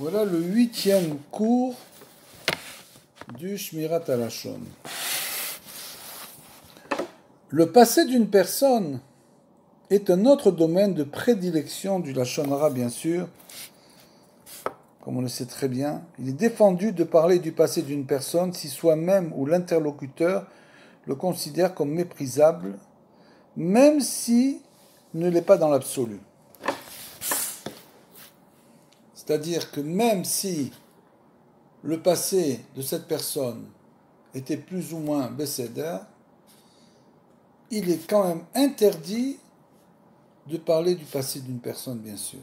Voilà le 8e cours du Shmirat Halashon. Le passé d'une personne est un autre domaine de prédilection du Lashon Hara, bien sûr, comme on le sait très bien. Il est défendu de parler du passé d'une personne si soi-même ou l'interlocuteur le considère comme méprisable, même si ne l'est pas dans l'absolu. C'est-à-dire que même si le passé de cette personne était plus ou moins bécédère, il est quand même interdit de parler du passé d'une personne, bien sûr.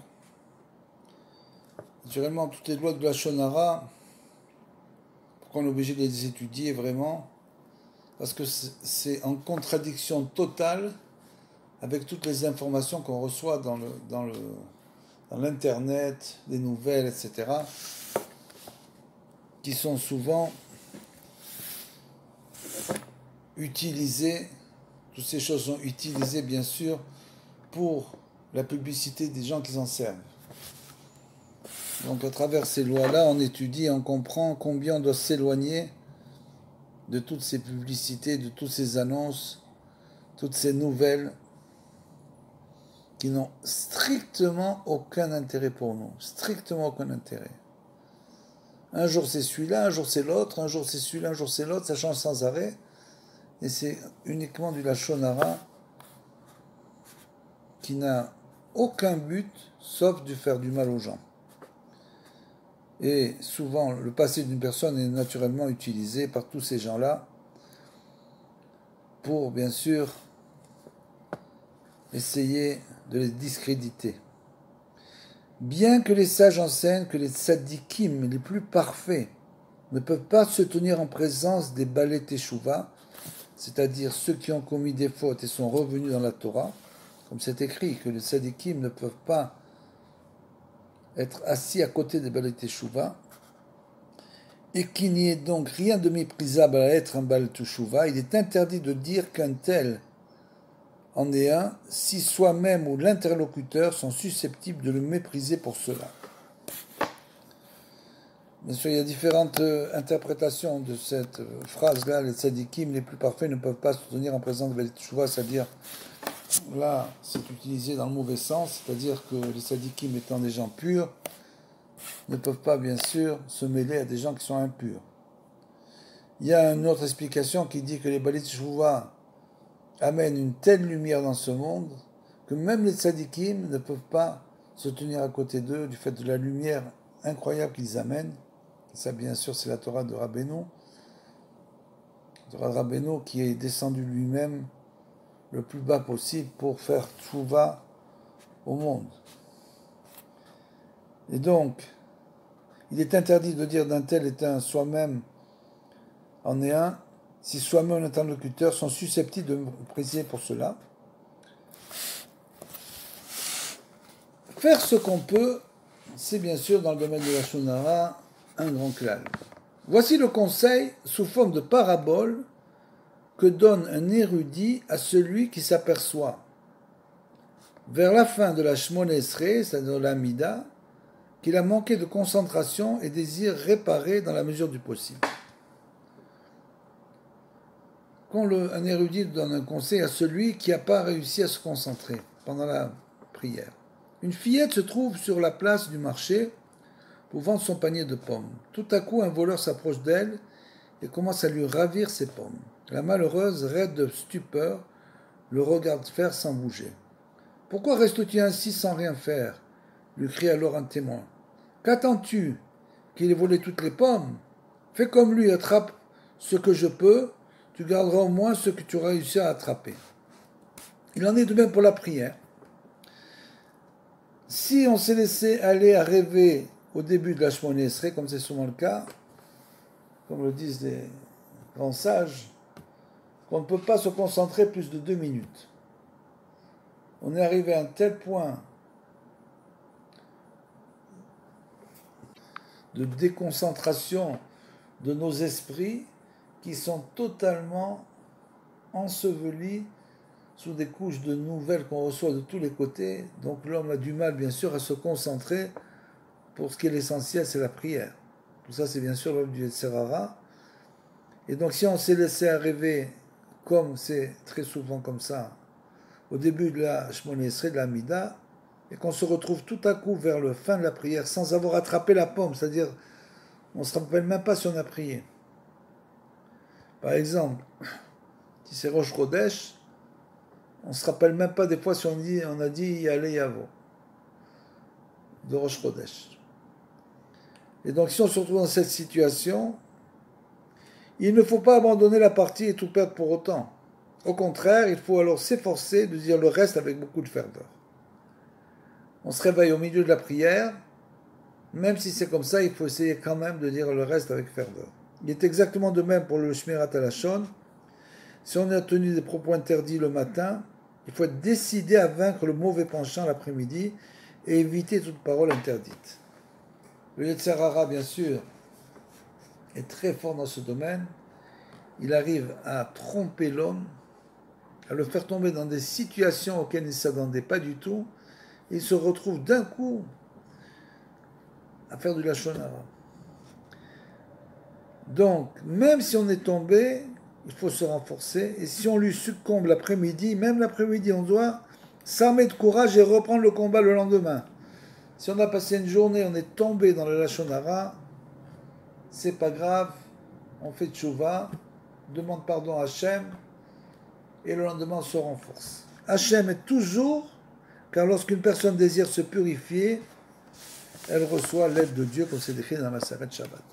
Naturellement, toutes les lois de la Lashon Hara, pourquoi on est obligé de les étudier vraiment? Parce que c'est en contradiction totale avec toutes les informations qu'on reçoit dans l'internet, les nouvelles, etc., qui sont souvent utilisées, toutes ces choses sont utilisées bien sûr pour la publicité des gens qui s'en servent. Donc à travers ces lois-là, on étudie, on comprend combien on doit s'éloigner de toutes ces publicités, de toutes ces annonces, toutes ces nouvelles qui n'ont strictement aucun intérêt pour nous, strictement aucun intérêt. Un jour c'est celui-là, un jour c'est l'autre, un jour c'est celui-là, un jour c'est l'autre, ça change sans arrêt, et c'est uniquement du Lashon Hara qui n'a aucun but sauf de faire du mal aux gens. Et souvent, le passé d'une personne est naturellement utilisé par tous ces gens-là pour, bien sûr, essayer de les discréditer. Bien que les sages enseignent que les tzadikim les plus parfaits ne peuvent pas se tenir en présence des balais teshuva, c'est-à-dire ceux qui ont commis des fautes et sont revenus dans la Torah, comme c'est écrit que les tzadikim ne peuvent pas être assis à côté des balais teshuva, et qu'il n'y ait donc rien de méprisable à être un balai teshuva, il est interdit de dire qu'un tel en est un si soi-même ou l'interlocuteur sont susceptibles de le mépriser pour cela. Bien sûr, il y a différentes interprétations de cette phrase-là. Les tzadikim les plus parfaits ne peuvent pas se tenir en présence de balai teshuva, c'est-à-dire, là, c'est utilisé dans le mauvais sens, c'est-à-dire que les tzadikim étant des gens purs, ne peuvent pas, bien sûr, se mêler à des gens qui sont impurs. Il y a une autre explication qui dit que les balai teshuva amènent une telle lumière dans ce monde que même les tzadikim ne peuvent pas se tenir à côté d'eux du fait de la lumière incroyable qu'ils amènent. Et ça, bien sûr, c'est la Torah de Rabbeinu. La Torah de Rabbeinu qui est descendu lui-même le plus bas possible pour faire tchouva au monde. Et donc, il est interdit de dire d'un tel est un, soi-même en est un, si soi-même et interlocuteur sont susceptibles de me mépriser pour cela. Faire ce qu'on peut, c'est bien sûr dans le domaine de la Lashon Hara un grand klal. Voici le conseil sous forme de parabole que donne un érudit à celui qui s'aperçoit vers la fin de la Shmona Esrei, c'est-à-dire l'Amida, qu'il a manqué de concentration et désire réparer dans la mesure du possible. Quand un érudit donne un conseil à celui qui n'a pas réussi à se concentrer pendant la prière. Une fillette se trouve sur la place du marché pour vendre son panier de pommes. Tout à coup, un voleur s'approche d'elle et commence à lui ravir ses pommes. La malheureuse, raide de stupeur, le regarde faire sans bouger. « Pourquoi restes-tu ainsi sans rien faire ?» lui crie alors un témoin. « Qu'attends-tu? Qu'il ait volé toutes les pommes? Fais comme lui, attrape ce que je peux, tu garderas au moins ce que tu auras réussi à attraper. » Il en est de même pour la prière. Si on s'est laissé aller à rêver au début de la Shmona Esrei, comme c'est souvent le cas, comme le disent les grands sages, qu'on ne peut pas se concentrer plus de 2 minutes. On est arrivé à un tel point de déconcentration de nos esprits qui sont totalement ensevelis sous des couches de nouvelles qu'on reçoit de tous les côtés. Donc l'homme a du mal, bien sûr, à se concentrer pour ce qui est l'essentiel, c'est la prière. Tout ça, c'est bien sûr l'œuvre du Yetzer Hara. Et donc, si on s'est laissé arriver, comme c'est très souvent comme ça, au début de la Shmoneh Esrei, de la Mida, et qu'on se retrouve tout à coup vers la fin de la prière sans avoir attrapé la pomme, c'est-à-dire on ne se rappelle même pas si on a prié. Par exemple, si c'est Rosh Chodesh, on ne se rappelle même pas des fois si on a dit Yale Yavo de Rosh Chodesh. Et donc si on se retrouve dans cette situation, il ne faut pas abandonner la partie et tout perdre pour autant. Au contraire, il faut alors s'efforcer de dire le reste avec beaucoup de ferveur. On se réveille au milieu de la prière, même si c'est comme ça, il faut essayer quand même de dire le reste avec ferveur. Il est exactement de même pour le Shmirat HaLashon. Si on a tenu des propos interdits le matin, il faut être décidé à vaincre le mauvais penchant l'après-midi et éviter toute parole interdite. Le Yetzer Hara, bien sûr, est très fort dans ce domaine. Il arrive à tromper l'homme, à le faire tomber dans des situations auxquelles il ne s'attendait pas du tout. Il se retrouve d'un coup à faire du Lashon Hara. Donc, même si on est tombé, il faut se renforcer. Et si on lui succombe l'après-midi, même l'après-midi, on doit s'armer de courage et reprendre le combat le lendemain. Si on a passé une journée, on est tombé dans le Lashon Hara, c'est pas grave, on fait tchouva, demande pardon à Hachem, et le lendemain on se renforce. Hachem est toujours, car lorsqu'une personne désire se purifier, elle reçoit l'aide de Dieu, comme c'est décrit dans la Maseret Shabbat.